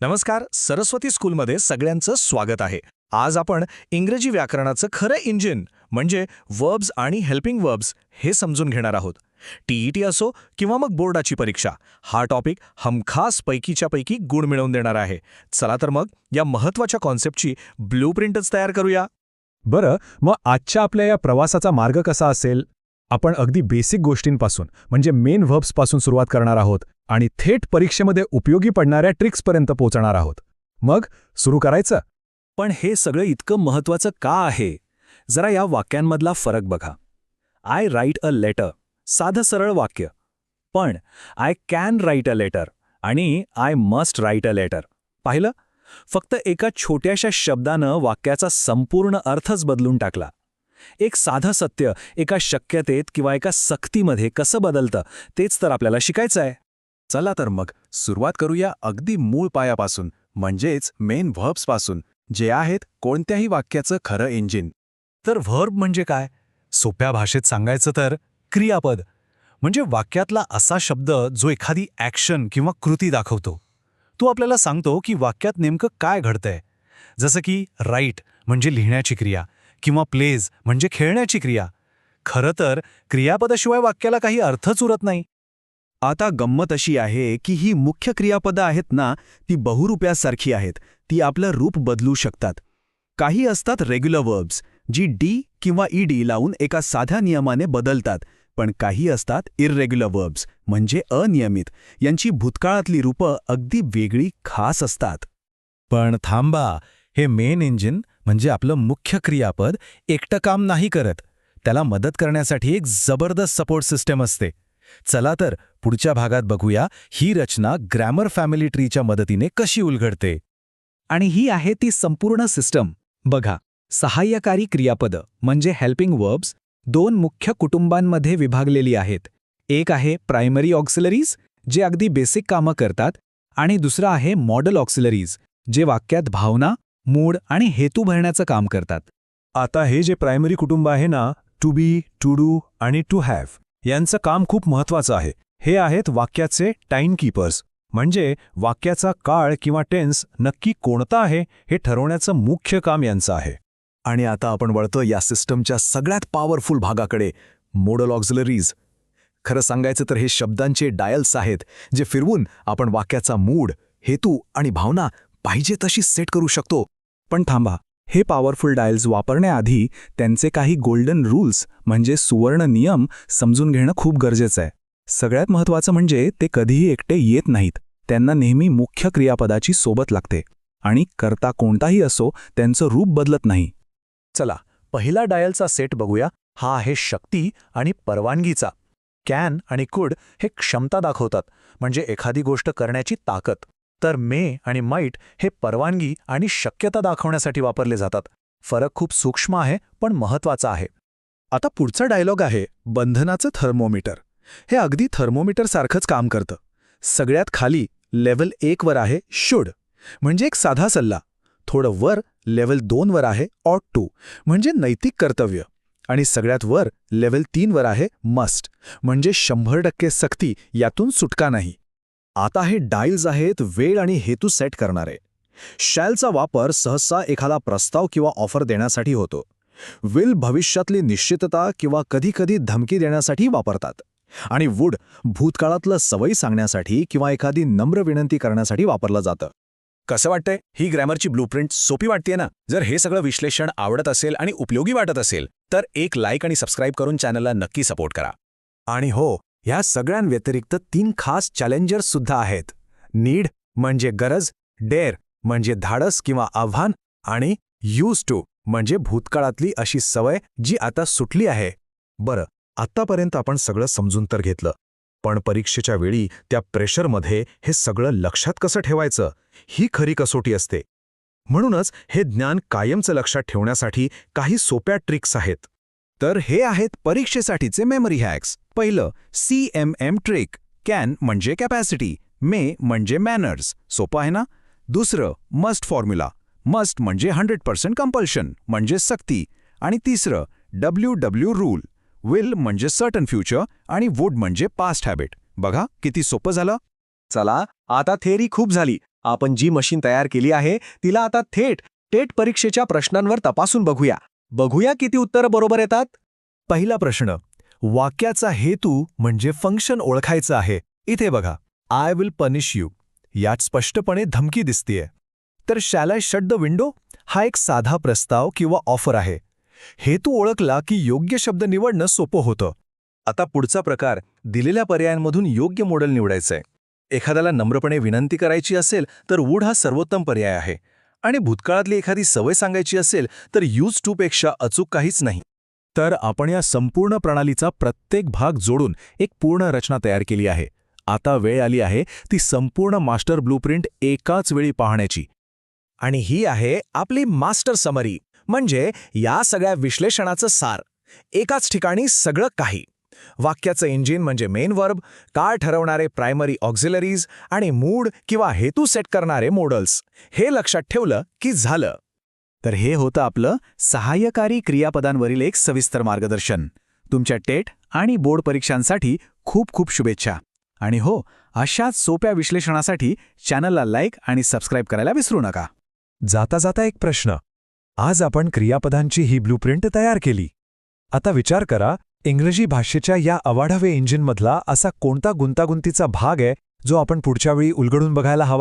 नमस्कार. सरस्वती स्कूलमध्ये सगळ्यांचं स्वागत आहे. आज आपण इंग्रजी व्याकरणाचं खरं इंजिन म्हणजे वर्ब्स आणि हेल्पिंग वर्ब्स हे समजून घेणार आहोत. टीईटी असो किंवा मग बोर्डाची परीक्षा, हा टॉपिक हमखास पैकीच्या पैकी गुण मिळवून देणार आहे. चला तर मग या महत्त्वाच्या कॉन्सेप्टची ब्लूप्रिंटच तयार करूया. बरं, मग आजच्या आपल्या या प्रवासाचा मार्ग कसा असेल? आपण अगदी बेसिक गोष्टींपासून म्हणजे मेन व्हर्ब्सपासून सुरुवात करणार आहोत आणि थेट परीक्षेमध्ये उपयोगी पडणाऱ्या ट्रिक्सपर्यंत पोहोचणार आहोत. मग सुरू करायचं? पण हे सगळं इतकं महत्त्वाचं का आहे? जरा या वाक्यांमधला फरक बघा. आय राईट अ लेटर, साधं सरळ वाक्य. पण I can write a letter आणि I must write a letter, पाहिलं? फक्त एका छोट्याशा शब्दानं वाक्याचा संपूर्ण अर्थच बदलून टाकला. एक साधं सत्य एका शक्यतेत किंवा एका सक्तीमध्ये कसं बदलतं तेच तर आपल्याला शिकायचं आहे. चला तर मग सुरुवात करूया अगदी मूळ पायापासून, म्हणजेच मेन व्हर्ब्सपासून, जे आहेत कोणत्याही वाक्याचं खरं इंजिन. तर व्हर्ब म्हणजे काय? सोप्या भाषेत सांगायचं तर क्रियापद म्हणजे वाक्यातला असा शब्द जो एखादी ॲक्शन किंवा कृती दाखवतो. तो आपल्याला सांगतो की वाक्यात नेमकं काय घडतंय. जसं की राईट म्हणजे लिहिण्याची क्रिया किंवा प्लेज म्हणजे खेळण्याची क्रिया. खरं तर क्रियापदाशिवाय वाक्याला काही अर्थच उरत नाही. आता गंमत अशी आहे की ही मुख्य क्रियापदं आहेत ना, ती बहुरूप्यासारखी आहेत. ती आपलं रूप बदलू शकतात. काही असतात रेग्युलर वर्ब्स, जी डी किंवा ईडी लावून एका साध्या नियमाने बदलतात. पण काही असतात इररेग्युलर वर्ब्स म्हणजे अनियमित. यांची भूतकाळातली रूपं अगदी वेगळी खास असतात. पण थांबा, हे मेन इंजिन म्हणजे आपलं मुख्य क्रियापद एकटं काम नाही करत. त्याला मदत करण्यासाठी एक जबरदस्त सपोर्ट सिस्टम असते. चला तर पुढच्या भागात बघूया ही रचना ग्रॅमर फॅमिली ट्रीच्या मदतीने कशी उलगडते. आणि ही आहे ती संपूर्ण सिस्टम. बघा, सहाय्यकारी क्रियापदं म्हणजे हेल्पिंग वर्ब्स दोन मुख्य कुटुंबांमध्ये विभागलेली आहेत. एक आहे प्रायमरी ऑक्सिलरीज, जे अगदी बेसिक कामं करतात, आणि दुसरं आहे मॉडल ऑक्सिलरीज, जे वाक्यात भावना, मूड आणि हेतू भरण्याचं काम करतात. आता हे जे प्रायमरी कुटुंब आहे ना, टू बी, टू डू आणि टू हॅव, यांचं काम खूप महत्त्वाचं आहे. हे आहेत वाक्याचे टाईमकीपर्स, म्हणजे वाक्याचा काळ किंवा टेन्स नक्की कोणता आहे हे ठरवण्याचं मुख्य काम यांचं आहे. आणि आता आपण वळतो या सिस्टमच्या सगळ्यात पॉवरफुल भागाकडे, मॉडल ऑक्झिलरीज. खरं सांगायचं तर हे शब्दांचे डायल्स आहेत, जे फिरवून आपण वाक्याचा मूड, हेतू आणि भावना पाहिजे तशी सेट करू शकतो. पण थांबा, हे पॉवरफुल डायल्स वापरण्याआधी त्यांचे काही गोल्डन रूल्स म्हणजे सुवर्ण नियम समजून घेणं खूप गरजेचं आहे. सगळ्यात महत्त्वाचं म्हणजे ते कधीही एकटे येत नाहीत. त्यांना नेहमी मुख्य क्रियापदाची सोबत लागते. आणि करता कोणताही असो, त्यांचं रूप बदलत नाही. चला पहिला डायलचा सेट बघूया. हा आहे शक्ती आणि परवानगीचा. कॅन आणि कुड हे क्षमता दाखवतात, म्हणजे एखादी गोष्ट करण्याची ताकद. तर मे आणि माईट हे परवानगी आणि शक्यता दाखवण्यासाठी वापरले जातात. फरक खूप सूक्ष्म आहे पण महत्त्वाचा आहे. आता पुढचा डायलॉग आहे बंधनाचं थर्मोमीटर. हे अगदी थर्मोमीटरसारखंच काम करतं. सगळ्यात खाली लेव्हल 1 वर आहे शुड, म्हणजे एक साधा सल्ला. थोडं वर लेव्हल 2 वर आहे ऑट टू, म्हणजे नैतिक कर्तव्य. आणि सगळ्यात वर लेव्हल 3 वर आहे मस्ट, म्हणजे 100% सक्ती, यातून सुटका नाही. आता हे डायल्स आहेत वेळ आणि हेतू सेट करणारे. शॅलचा वापर सहसा एखादा प्रस्ताव किंवा ऑफर देण्यासाठी होतो. विल भविष्यातली निश्चितता किंवा कधीकधी धमकी देण्यासाठी वापरतात. आणि वुड भूतकाळातलं सवयी सांगण्यासाठी किंवा एखादी नम्र विनंती करण्यासाठी वापरलं जातं. कसं वाटतंय? ही ग्रॅमरची ब्लूप्रिंट सोपी वाटतेय ना? जर हे सगळं विश्लेषण आवडत असेल आणि उपयोगी वाटत असेल तर एक लाईक आणि सबस्क्राईब करून चॅनलला नक्की सपोर्ट करा. आणि हो, ह्या सगळ्यांव्यतिरिक्त 3 खास चॅलेंजर्स सुद्धा आहेत. नीड म्हणजे गरज, डेअर म्हणजे धाडस किंवा आव्हान, आणि यूज टू म्हणजे भूतकाळातली अशी सवय जी आता सुटली आहे. बरं, आत्तापर्यंत आपण सगळं समजून तर घेतलं, पण परीक्षेच्या वेळी त्या प्रेशरमध्ये हे सगळं लक्षात कसं ठेवायचं, ही खरी कसोटी असते. म्हणूनच हे ज्ञान कायमचं लक्षात ठेवण्यासाठी काही सोप्या ट्रिक्स आहेत. तर हे आहेत परीक्षेसाठीचे मेमरी हॅक्स. पहिलं, CMM ट्रिक. कॅन म्हणजे कॅपॅसिटी, मे म्हणजे मॅनर्स. सोपं आहे ना? दुसरं, मस्ट फॉर्म्युला. मस्ट म्हणजे 100% कंपल्शन म्हणजे सक्ती. आणि तिसरं, WW रूल. विल म्हणजे सर्टन फ्युचर आणि वुड म्हणजे पास्ट हॅबिट. बघा किती सोपं झालं. चला आता थेअरी खूप झाली. आपण जी मशीन तयार केली आहे तिला आता थेट टेट परीक्षेच्या प्रश्नांवर तपासून बघूया किती उत्तरं बरोबर येतात. पहिला प्रश्न, वाक्याचा हेतू म्हणजे फंक्शन ओळखायचं आहे. इथे बघा, आय विल पनिश यू, यात स्पष्टपणे धमकी दिसतीये. तर shall I shut the window हा एक साधा प्रस्ताव किंवा ऑफर आहे. हेतू ओळखला की योग्य शब्द निवडणं सोपं होतं. आता पुढचा प्रकार, दिलेल्या पर्यायांमधून योग्य मॉडेल निवडायचंय. एखाद्याला नम्रपणे विनंती करायची असेल तर वूड हा सर्वोत्तम पर्याय आहे, आणि भूतकाळातली एखादी सवय सांगायची असेल तर यूज टू पेक्षा अचूक काहीच नाही. तर आपण या संपूर्ण प्रणालीचा प्रत्येक भाग जोडून एक पूर्ण रचना तयार केली आहे. आता वेळ आली आहे ती संपूर्ण मास्टर ब्लूप्रिंट एकाच वेळी पाहण्याची. आणि ही आहे आपली मास्टर समरी, म्हणजे या सगळ्या विश्लेषणाचं सार. एकाच ठिकाणी सगळं काही. वाक्याचं इंजिन म्हणजे मेन वर्ब, काळ ठरवणारे प्रायमरी ऑक्झिलरीज आणि मूड किंवा हेतू सेट करणारे मॉडेल्स. हे लक्षात ठेवलं की झालं. तर हे होतं आपलं सहाय्यकारी क्रियापदांवरील एक सविस्तर मार्गदर्शन. तुमच्या टेट आणि बोर्ड परीक्षांसाठी खूप खूप शुभेच्छा. आणि हो, अशाच सोप्या विश्लेषणासाठी चॅनलला लाईक आणि सबस्क्राईब करायला विसरू नका. जाता जाता एक प्रश्न. आज आपण क्रियापदांची ही ब्लूप्रिंट तयार केली. आता विचार करा, इंग्रजी भाषेच्या या अवाढव्य इंजिनमधला असा कोणता गुंतागुंतीचा भाग आहे जो आपण पुढच्या वेळी उलगडून बघायला हवा?